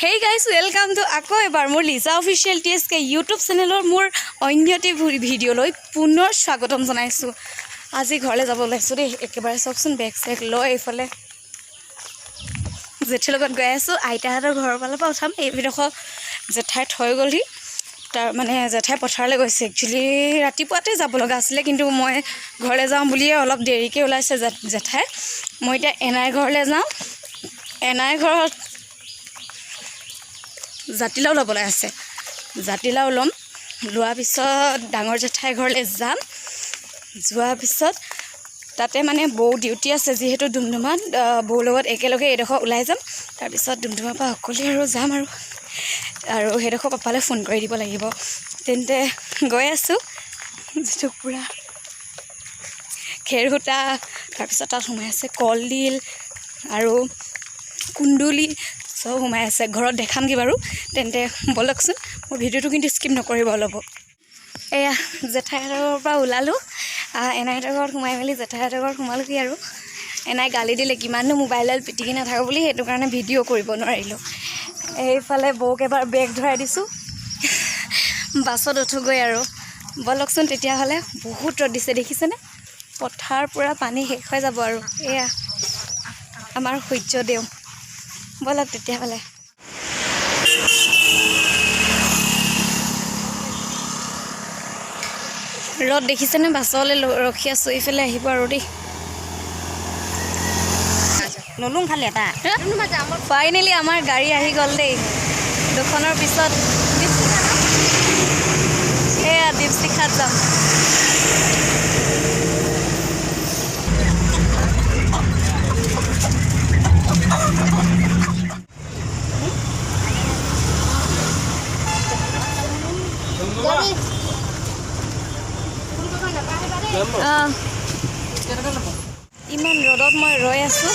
Hey guys, welcome to আকৌ এবাৰ মোৰ লিজা অফিচিয়েল টিএসকে ইউটিউব চেনেলৰ মোৰ অন্যটি ভিডিঅ' লৈ পুনৰ স্বাগতম জনাইছো। আজি ঘৰলৈ যাব ওলাইছো দেই, একেবাৰে চকচোন বেগ চেক লৈ এইফালে জেঠিৰ লগত গৈ আছো। আইতাহঁতৰ ঘৰৰ ফালৰ পৰা উঠাম। এই ভিডিঅ' জেঠাই থৈ গ'লহি, তাৰ মানে জেঠাই পথাৰলৈ গৈছে। একচুৱেলি ৰাতিপুৱাতে যাব লগা আছিলে, কিন্তু মই ঘৰলৈ যাওঁ বুলিয়ে অলপ দেৰিকৈ ওলাইছে জেঠাই। মই এতিয়া এনাই ঘৰলৈ যাওঁ। এনাই ঘৰত জাতিলাও ল'বলৈ আছে। জাতিলাও ল'ম, লোৱাৰ পিছত ডাঙৰ জেঠাই ঘৰলৈ যাম। যোৱাৰ পিছত তাতে মানে বৌ ডিউটি আছে, যিহেতু ডুমডুমাত বৌৰ লগত একেলগে এইডোখৰ ওলাই যাম। তাৰপিছত ডুমডুমাৰ পৰা অকলে আৰু যাম আৰু সেইডোখৰ পাপালৈ ফোন কৰি দিব লাগিব। তেন্তে গৈ আছোঁ। যিটো পূৰা খেৰসূতা, তাৰপিছত তাত সোমাই আছে কলডিল আৰু কুন্দুলি, চব সোমাই আছে। ঘৰত দেখামগৈ বাৰু। তেন্তে ব'লকচোন, মোৰ ভিডিঅ'টো কিন্তু স্কিপ নকৰিব অলপ। এয়া জেঠাইহঁতৰ পৰা ওলালোঁ। এনাইহঁতৰ ঘৰত সোমাই মেলি জেঠাইহঁতৰ ঘৰত সোমালোহি আৰু এনাই গালি দিলে কিমাননো মোবাইলত পিটিকি নাথাকোঁ বুলি, সেইটো কাৰণে ভিডিঅ' কৰিব নোৱাৰিলোঁ। এইফালে বৌক এবাৰ বেগ ধৰাই দিছোঁ, বাছত উঠোগৈ আৰু। ব'লকচোন তেতিয়াহ'লে। বহুত ৰ'দ দিছে দেখিছেনে? পথাৰ পূৰা পানী শেষ হৈ যাব আৰু। এয়া আমাৰ সূৰ্যদেউ। ব'লক তেতিয়াহ'লে। ৰ'দ দেখিছেনে? বাছলৈ ৰখি আছোঁ। এইফালে আহিব আৰু দেই। নলুং খালি এটা ফাইনেলি আমাৰ গাড়ী আহি গ'ল দেই। দুখনৰ পিছত এয়া দীপশিখাত যাম। ইমান ৰ'দত মই ৰৈ আছোঁ।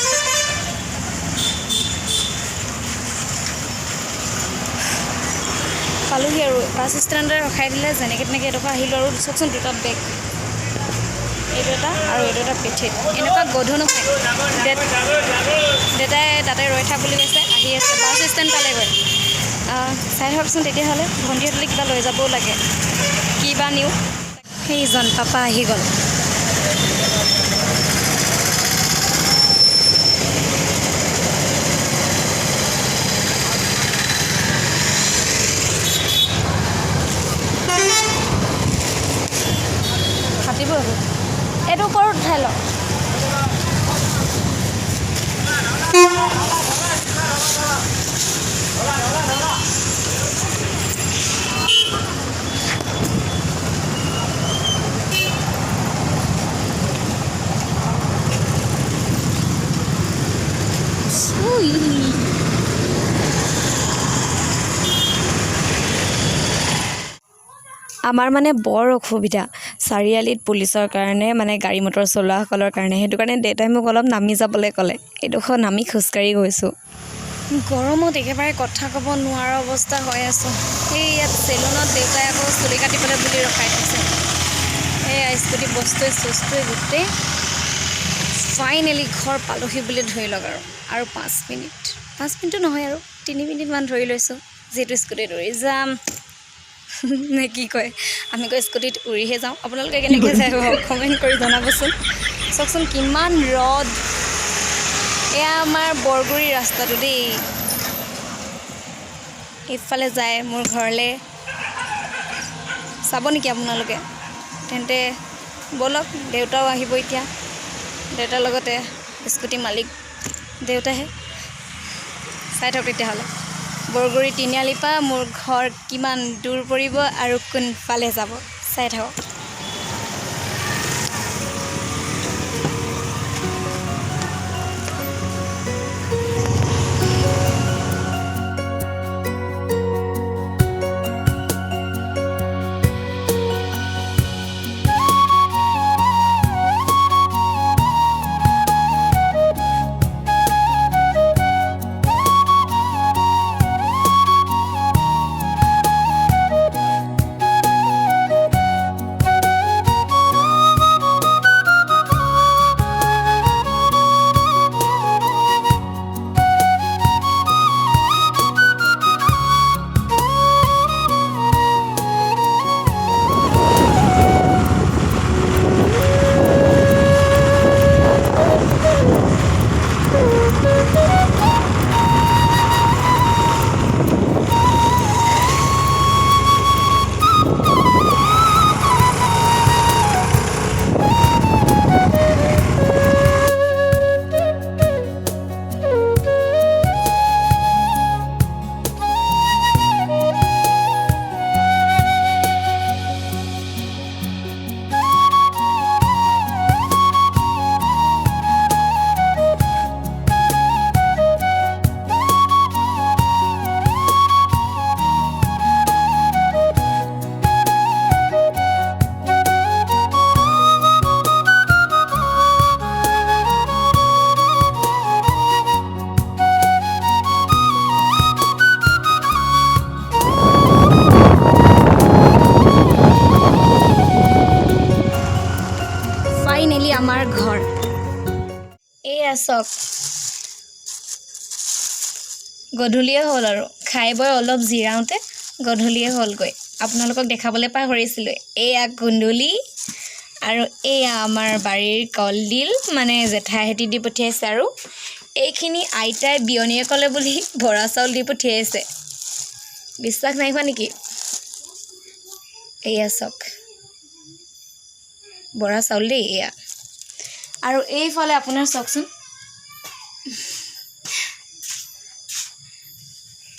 পালোহি আৰু বাছ ষ্টেণ্ডত ৰখাই দিলে। যেনেকৈ তেনেকৈ এডোখৰ আহিলোঁ আৰু। চাওকচোন দুটাত বেগ, এইটো এটা আৰু এইটো এটা পিঠিত। এনেকুৱা গধুৰ নহয়। দেউতাই তাতে ৰৈ থাক বুলি কৈছে। আহি আছে, বাছ ষ্টেণ্ড পালেগৈ। চাই থাককচোন তেতিয়াহ'লে। ভণ্টিহঁতলৈ কিবা লৈ যাবও লাগে, কি বা নিওঁ। সেইজন পাপা আহি গ'ল। কাটিব এইটো ওপৰত উঠাই লওক। আমাৰ মানে বৰ অসুবিধা চাৰিআলিত পুলিচৰ কাৰণে, মানে গাড়ী মটৰ চলোৱাসকলৰ কাৰণে। সেইটো কাৰণে দেউতাই মোক অলপ নামি যাবলৈ ক'লে। এইডোখৰ নামি খোজকাঢ়ি গৈছোঁ। গৰমত একেবাৰে কথা ক'ব নোৱাৰা অৱস্থা হৈ আছোঁ। সেই ইয়াত চেলুনত দেউতাই আকৌ চুলি কাটিবলৈ বুলি ৰখাই থৈছে। সেয়া স্কুটি বস্তুৱে চস্তুৱে গোটেই। ফাইনেলি ঘৰ পালোহি বুলি ধৰি লওক আৰু 5 মিনিটো নহয় আৰু 3 মিনিটমান ধৰি লৈছোঁ, যিহেতু স্কুটিত উৰি যাম নে কি কয়। আমি কয় স্কুটিত উৰিহে যাওঁ। আপোনালোকে কেনেকৈ যায় কমেণ্ট কৰি জনাবচোন। চাওকচোন কিমান ৰ'দ। এয়া আমাৰ বৰগুৰি ৰাস্তাটো দেই। এইফালে যায় মোৰ ঘৰলৈ। চাব নেকি আপোনালোকে? তেন্তে ব'লক, দেউতাও আহিব এতিয়া। দেউতাৰ লগতে স্কুটি মালিক দেউতাহে। চাই থাকক তেতিয়াহ'লে। বৰগুৰি তিনিআলিৰ পৰা মোৰ ঘৰ কিমান দূৰ পৰিব আৰু কোনফালে যাব, চাই থাকক। চক গধূলিয়ে হ'ল আৰু খাই বৈ অলপ জিৰাওঁতে গধূলিয়ে হ'লগৈ আপোনালোকক দেখাবলৈ পাহৰিছিলোঁ এয়া কুন্দুলি আৰু এয়া আমাৰ বাৰীৰ কলডিল মানে জেঠাইহেঁতি দি পঠিয়াইছে আৰু এইখিনি আইতাই বিয়নীয়ে ক'লে বুলি বৰা চাউল দি পঠিয়াইছে বিশ্বাস নাই হোৱা নেকি এয়া চক বৰা চাউল দেই এয়া আৰু এইফালে আপোনাৰ চাওকচোন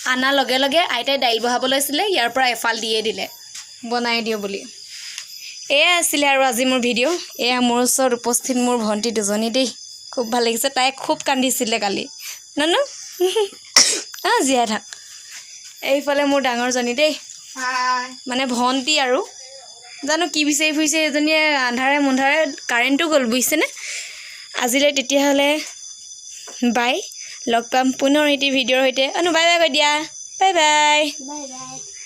আনাৰ লগে লগে আইতাই দাইল বহাব লৈছিলে ইয়াৰ পৰা এফাল দিয়ে দিলে বনাই দিওঁ বুলি এয়া আছিলে আৰু আজি মোৰ ভিডিঅ' এয়া মোৰ ওচৰত উপস্থিত মোৰ ভণ্টি দুজনী দেই খুব ভাল লাগিছে তাই খুব কান্দিছিলে কালি নানো জীয়াই থাক এইফালে মোৰ ডাঙৰজনী দেই মানে ভণ্টি আৰু জানো কি বিচাৰি ফুৰিছে এজনীয়ে আন্ধাৰে মুন্ধাৰে কাৰেণ্টটো গ'ল বুজিছেনে আজিলৈ তেতিয়াহ'লে বাই লগ পাম পুনৰ এটি ভিডিঅ'ৰ সৈতে বাই বাই কৈ দিয়া বাই বাই